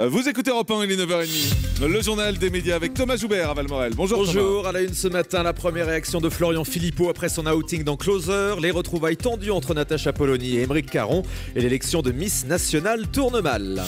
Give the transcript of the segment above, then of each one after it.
Vous écoutez Europe 1, il est 9h30. Le journal des médias avec Thomas Joubert à Valmorel. Bonjour Thomas. Bonjour, à la une ce matin, la première réaction de Florian Philippot après son outing dans Closer. Les retrouvailles tendues entre Natacha Polony et Émeric Caron. Et l'élection de Miss Nationale tourne mal.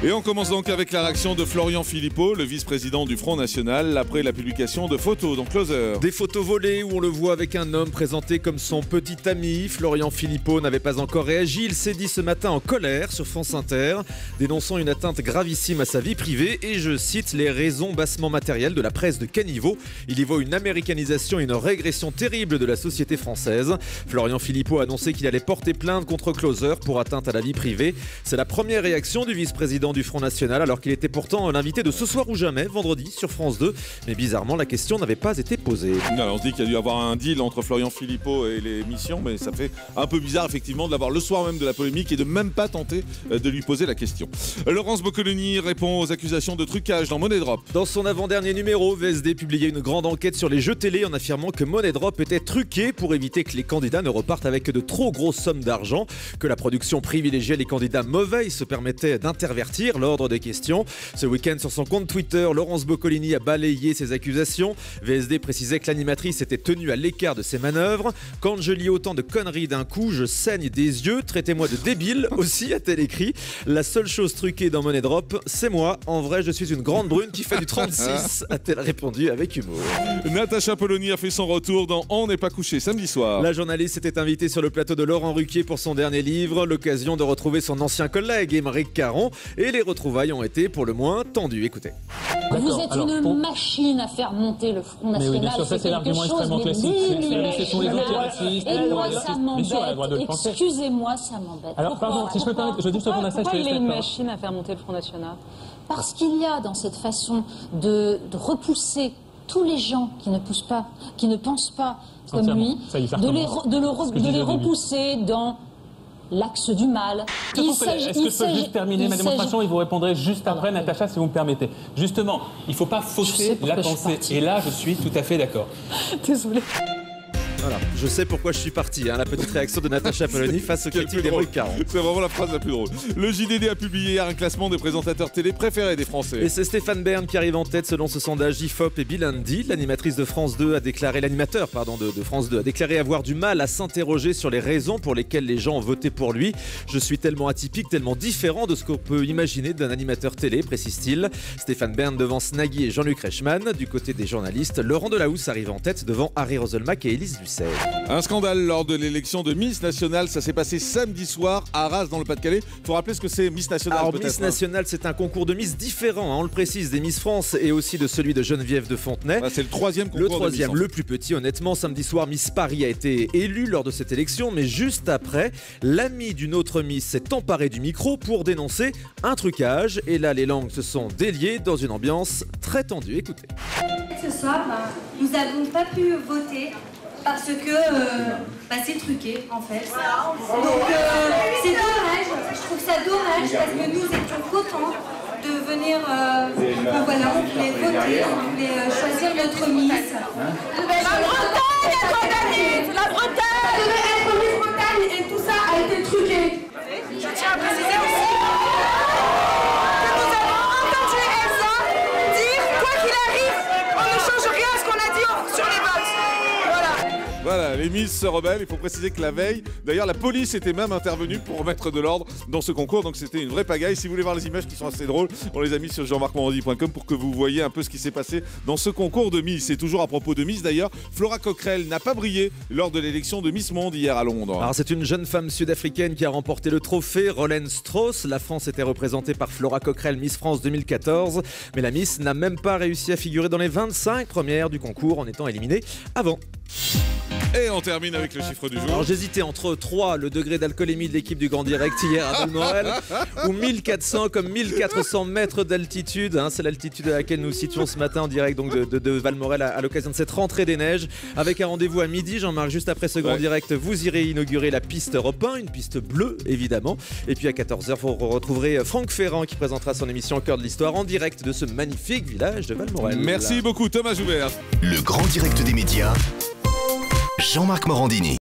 Et on commence donc avec la réaction de Florian Philippot, le vice-président du Front National, après la publication de photos dans Closer. Des photos volées où on le voit avec un homme présenté comme son petit ami. Florian Philippot n'avait pas encore réagi. Il s'est dit ce matin en colère sur France Inter, dénonçant une atteinte gravissime à sa vie privée et je cite les raisons bassement matérielles de la presse de caniveau. Il y voit une américanisation et une régression terrible de la société française. Florian Philippot a annoncé qu'il allait porter plainte contre Closer pour atteinte à la vie privée. C'est la première réaction du vice-président du Front National alors qu'il était pourtant l'invité de Ce Soir ou Jamais vendredi sur France 2. Mais bizarrement la question n'avait pas été posée. Non, on se dit qu'il y a dû avoir un deal entre Florian Philippot et l'émission, mais ça fait un peu bizarre effectivement de l'avoir le soir même de la polémique et de même pas tenter de lui poser la question. Laurence Boccolini répond aux accusations de trucage dans Money Drop. Dans son avant-dernier numéro, VSD publiait une grande enquête sur les jeux télé en affirmant que Money Drop était truqué pour éviter que les candidats ne repartent avec de trop grosses sommes d'argent, que la production privilégiait les candidats mauvais et se permettait d'intervertir l'ordre des questions. Ce week-end, sur son compte Twitter, Laurence Boccolini a balayé ces accusations. VSD précisait que l'animatrice était tenue à l'écart de ses manœuvres. Quand je lis autant de conneries d'un coup, je saigne des yeux. Traitez-moi de débile, aussi a-t-elle écrit. La seule chose truquée dans Money Drop, c'est moi. En vrai, je suis une grande brune qui fait du 36, a-t-elle répondu avec humour. Natacha Polony a fait son retour dans On n'est pas couché samedi soir. La journaliste était invitée sur le plateau de Laurent Ruquier pour son dernier livre, l'occasion de retrouver son ancien collègue Émeric Caron. Et les retrouvailles ont été pour le moins tendues. Écoutez. Vous êtes une machine à faire monter le Front National. Mais oui, bien sûr, ça c'est l'argument extrêmement classique. Ce sont les antiracistes. Et moi, ça m'embête. Excusez-moi, ça m'embête. Alors, pardon, si je peux permettre, je dis répondre à ça. Pourquoi il est une machine à faire monter le Front National? Parce qu'il y a dans cette façon de repousser tous les gens qui ne poussent pas, qui ne pensent pas comme lui, de les repousser dans l'axe du mal. Est-ce que je peux juste terminer ma démonstration et vous répondrez juste après, Natacha, si vous me permettez. Justement, il ne faut pas fausser la pensée. Et là, je suis tout à fait d'accord. Désolée. Voilà, je sais pourquoi je suis parti, la petite réaction de Natacha Polony face aux critiques d'Émeric Caron. C'est vraiment la phrase la plus drôle. Le JDD a publié hier un classement des présentateurs télé préférés des Français. Et c'est Stéphane Bern qui arrive en tête selon ce sondage IFOP et Bill&D. L'animatrice de France 2 a déclaré, l'animateur de France 2 a déclaré avoir du mal à s'interroger sur les raisons pour lesquelles les gens ont voté pour lui. Je suis tellement atypique, tellement différent de ce qu'on peut imaginer d'un animateur télé, précise-t-il. Stéphane Bern devant Nagui et Jean-Luc Reichmann. Du côté des journalistes, Laurent Delahousse arrive en tête devant Harry Roselmack et Élise Lucet. Un scandale lors de l'élection de Miss Nationale, ça s'est passé samedi soir à Arras dans le Pas-de-Calais. Il faut rappeler ce que c'est Miss Nationale. Alors Miss Nationale, c'est un concours de Miss différent, on le précise, des Miss France et aussi de celui de Geneviève de Fontenay. C'est le troisième concours. Le troisième, le plus petit honnêtement. Samedi soir, Miss Paris a été élue lors de cette élection, mais juste après, l'ami d'une autre Miss s'est emparé du micro pour dénoncer un trucage. Et là, les langues se sont déliées dans une ambiance très tendue. Écoutez. Ce soir, nous n'avons pas pu voter parce que c'est truqué en fait. Donc c'est dommage, je trouve ça dommage parce que nous étions contents de venir, voilà, on voulait voter, on voulait choisir notre Miss. La Bretagne est condamnée. La Bretagne devait être Miss Bretagne et tout ça a été truqué. Je tiens à préciser aussi que nous avons entendu Elsa dire quoi qu'il arrive, on ne change rien à ce qu'on a dit sur les votes. Voilà, les Miss se rebellent. Il faut préciser que la veille, d'ailleurs, la police était même intervenue pour remettre de l'ordre dans ce concours. Donc c'était une vraie pagaille. Si vous voulez voir les images qui sont assez drôles, on les a mis sur jeanmarcmorandi.com pour que vous voyez un peu ce qui s'est passé dans ce concours de Miss. Et toujours à propos de Miss d'ailleurs, Flora Coquerel n'a pas brillé lors de l'élection de Miss Monde hier à Londres. Alors c'est une jeune femme sud-africaine qui a remporté le trophée, Rolene Strauss. La France était représentée par Flora Coquerel, Miss France 2014. Mais la Miss n'a même pas réussi à figurer dans les 25 premières du concours en étant éliminée avant. Et on termine avec le chiffre du jour. Alors j'hésitais entre 3, le degré d'alcoolémie de l'équipe du Grand Direct hier à Valmorel, ou 1400 comme 1400 mètres d'altitude. C'est l'altitude à laquelle nous situons ce matin en direct donc de Valmorel à l'occasion de cette rentrée des neiges. Avec un rendez-vous à midi, Jean-Marc, juste après ce Grand Direct, vous irez inaugurer la piste Europe 1, une piste bleue évidemment. Et puis à 14h, vous retrouverez Franck Ferrand qui présentera son émission Au cœur de l'histoire en direct de ce magnifique village de Valmorel. Merci beaucoup Thomas Joubert. Le Grand Direct des médias, Jean-Marc Morandini.